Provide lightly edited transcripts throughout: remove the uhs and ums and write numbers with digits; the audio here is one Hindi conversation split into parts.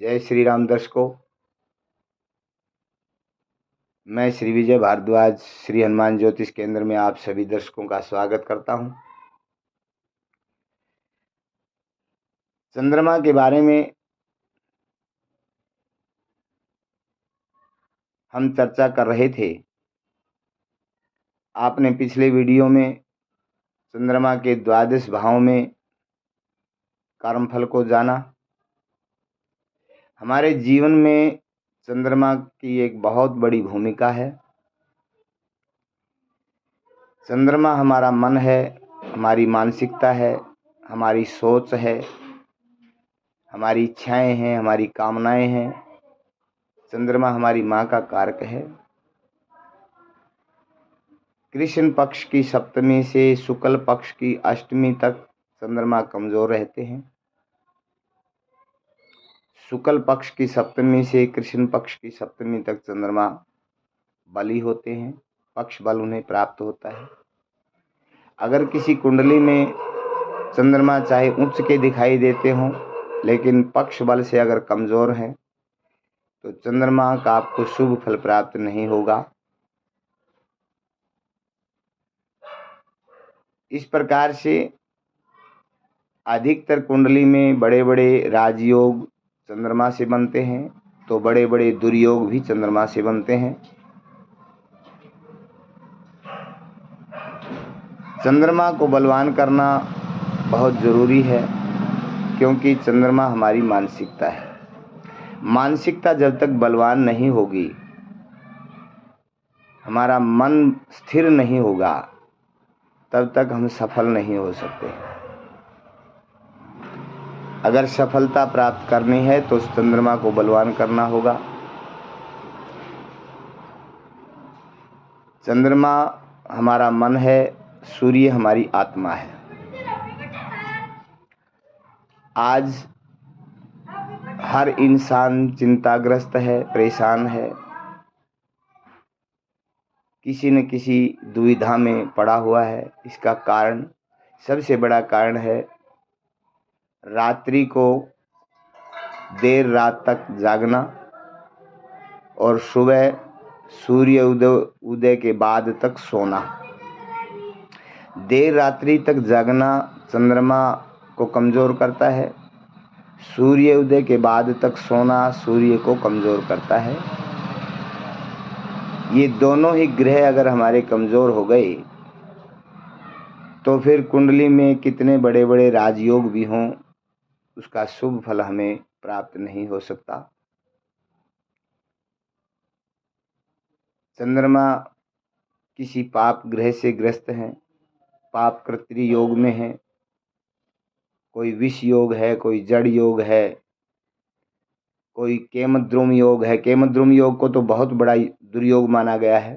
जय श्री राम दर्शकों। मैं श्री विजय भारद्वाज श्री हनुमान ज्योतिष केंद्र में आप सभी दर्शकों का स्वागत करता हूं। चंद्रमा के बारे में हम चर्चा कर रहे थे। आपने पिछले वीडियो में चंद्रमा के द्वादश भावों में कर्मफल को जाना। हमारे जीवन में चंद्रमा की एक बहुत बड़ी भूमिका है। चंद्रमा हमारा मन है, हमारी मानसिकता है, हमारी सोच है, हमारी इच्छाएं हैं, हमारी कामनाएं हैं। चंद्रमा हमारी माँ का कारक है। कृष्ण पक्ष की सप्तमी से शुक्ल पक्ष की अष्टमी तक चंद्रमा कमजोर रहते हैं। शुक्ल पक्ष की सप्तमी से कृष्ण पक्ष की सप्तमी तक चंद्रमा बली होते हैं, पक्ष बल उन्हें प्राप्त होता है। अगर किसी कुंडली में चंद्रमा चाहे उच्च के दिखाई देते हों, लेकिन पक्ष बल से अगर कमजोर हैं तो चंद्रमा का आपको शुभ फल प्राप्त नहीं होगा। इस प्रकार से अधिकतर कुंडली में बड़े बड़े राजयोग चंद्रमा से बनते हैं, तो बड़े बड़े दुर्योग भी चंद्रमा से बनते हैं। चंद्रमा को बलवान करना बहुत जरूरी है, क्योंकि चंद्रमा हमारी मानसिकता है। मानसिकता जब तक बलवान नहीं होगी, हमारा मन स्थिर नहीं होगा, तब तक हम सफल नहीं हो सकते। अगर सफलता प्राप्त करनी है तो उस चंद्रमा को बलवान करना होगा। चंद्रमा हमारा मन है, सूर्य हमारी आत्मा है। आज हर इंसान चिंताग्रस्त है, परेशान है, किसी न किसी दुविधा में पड़ा हुआ है। इसका कारण, सबसे बड़ा कारण है, रात्रि को देर रात तक जागना और सुबह सूर्य उदय के बाद तक सोना। देर रात्रि तक जागना चंद्रमा को कमजोर करता है। सूर्य उदय के बाद तक सोना सूर्य को कमजोर करता है। ये दोनों ही ग्रह अगर हमारे कमजोर हो गए तो फिर कुंडली में कितने बड़े बड़े राजयोग भी हों, उसका शुभ फल हमें प्राप्त नहीं हो सकता। चंद्रमा किसी पाप ग्रह से ग्रस्त हैं, पाप कृत्रि योग में है, कोई विष योग है, कोई जड़ योग है, कोई केमद्रुम योग है। केमद्रुम योग को तो बहुत बड़ा दुर्योग माना गया है।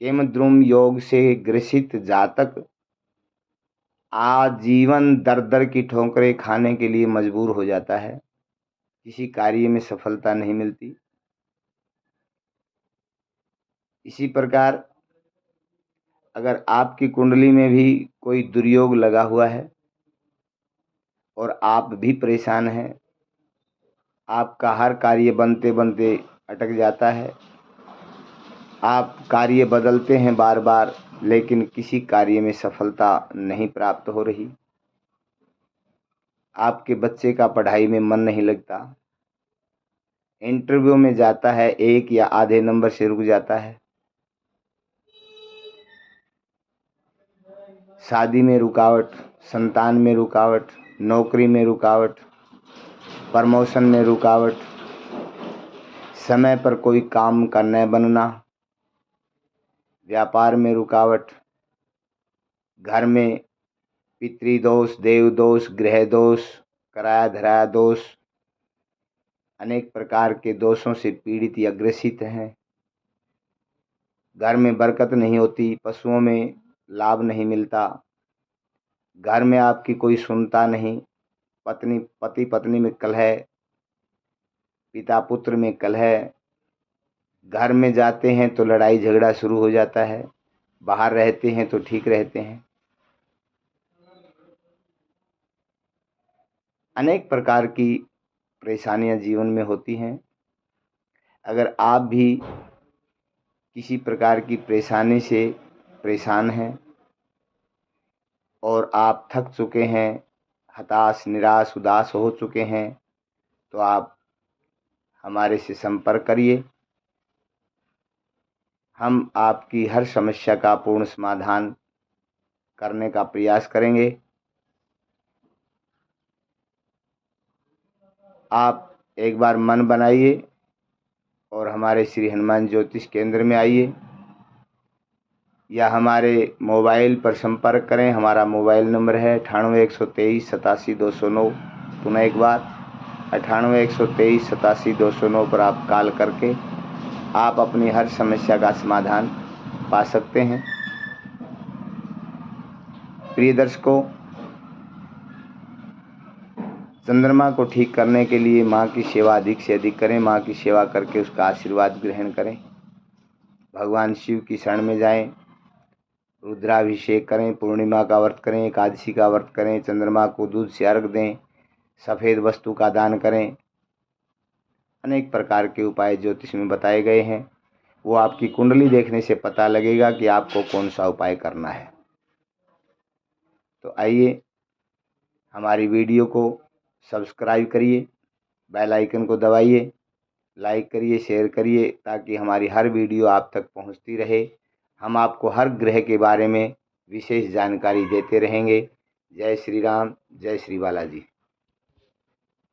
केमद्रुम योग से ग्रसित जातक आजीवन दर दर की ठोकरें खाने के लिए मजबूर हो जाता है, किसी कार्य में सफलता नहीं मिलती। इसी प्रकार अगर आपकी कुंडली में भी कोई दुर्योग लगा हुआ है और आप भी परेशान हैं, आपका हर कार्य बनते बनते अटक जाता है, आप कार्य बदलते हैं बार बार, लेकिन किसी कार्य में सफलता नहीं प्राप्त हो रही, आपके बच्चे का पढ़ाई में मन नहीं लगता, इंटरव्यू में जाता है, 1 या आधे नंबर से रुक जाता है, शादी में रुकावट, संतान में रुकावट, नौकरी में रुकावट, प्रमोशन में रुकावट, समय पर कोई काम का न बनना, व्यापार में रुकावट, घर में पितृदोष, देव दोष, गृह दोष, कराया धराया दोष, अनेक प्रकार के दोषों से पीड़ित या ग्रसित हैं। घर में बरकत नहीं होती, पशुओं में लाभ नहीं मिलता, घर में आपकी कोई सुनता नहीं, पति पत्नी में कलह, पिता पुत्र में कलह, घर में जाते हैं तो लड़ाई झगड़ा शुरू हो जाता है, बाहर रहते हैं तो ठीक रहते हैं। अनेक प्रकार की परेशानियां जीवन में होती हैं। अगर आप भी किसी प्रकार की परेशानी से परेशान हैं और आप थक चुके हैं, हताश, निराश, उदास हो चुके हैं, तो आप हमारे से संपर्क करिए। हम आपकी हर समस्या का पूर्ण समाधान करने का प्रयास करेंगे। आप एक बार मन बनाइए और हमारे श्री हनुमान ज्योतिष केंद्र में आइए, या हमारे मोबाइल पर संपर्क करें। हमारा मोबाइल नंबर है 98 123 87 209। पुनः एक बार 98 123 87 209 पर आप कॉल करके आप अपनी हर समस्या का समाधान पा सकते हैं। प्रिय दर्शकों, चंद्रमा को ठीक करने के लिए माँ की सेवा अधिक से अधिक करें। माँ की सेवा करके उसका आशीर्वाद ग्रहण करें। भगवान शिव की शरण में जाएं, रुद्राभिषेक करें, पूर्णिमा का व्रत करें, एकादशी का व्रत करें, चंद्रमा को दूध से अर्घ दें, सफ़ेद वस्तु का दान करें। अनेक प्रकार के उपाय ज्योतिष में बताए गए हैं। वो आपकी कुंडली देखने से पता लगेगा कि आपको कौन सा उपाय करना है। तो आइए, हमारी वीडियो को सब्सक्राइब करिए, बेल आइकन को दबाइए, लाइक करिए, शेयर करिए, ताकि हमारी हर वीडियो आप तक पहुंचती रहे। हम आपको हर ग्रह के बारे में विशेष जानकारी देते रहेंगे। जय श्री राम, जय श्री बालाजी।